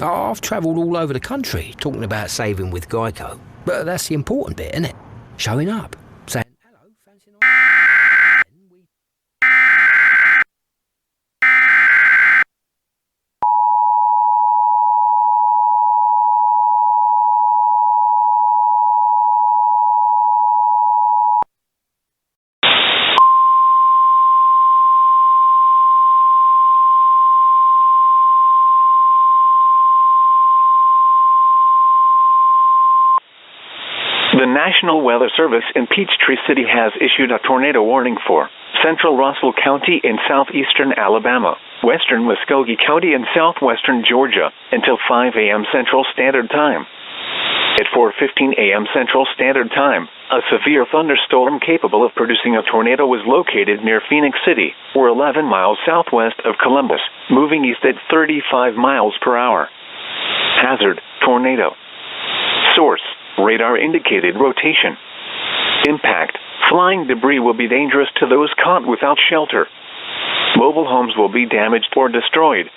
I've travelled all over the country talking about saving with Geico. But that's the important bit, isn't it? Showing up. Saying, hello, fancy night. The National Weather Service in Peachtree City has issued a tornado warning for central Russell County in southeastern Alabama, western Muskogee County and southwestern Georgia until 5 a.m. Central Standard Time. At 4:15 a.m. Central Standard Time, a severe thunderstorm capable of producing a tornado was located near Phoenix City, or 11 miles southwest of Columbus, moving east at 35 miles per hour. Hazard: tornado. Source: radar-indicated rotation. Impact: flying debris will be dangerous to those caught without shelter. Mobile homes will be damaged or destroyed.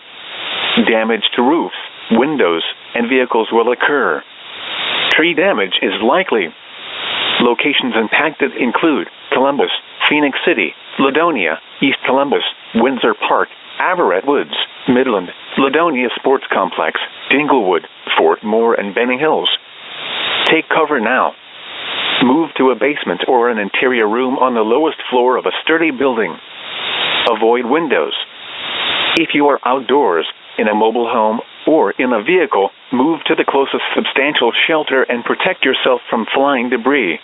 Damage to roofs, windows, and vehicles will occur. Tree damage is likely. Locations impacted include Columbus, Phoenix City, Ladonia, East Columbus, Windsor Park, Averett Woods, Midland, Ladonia Sports Complex, Dinglewood, Fort Moore, and Benning Hills. Take cover now. Move to a basement or an interior room on the lowest floor of a sturdy building. Avoid windows. If you are outdoors, in a mobile home, or in a vehicle, move to the closest substantial shelter and protect yourself from flying debris.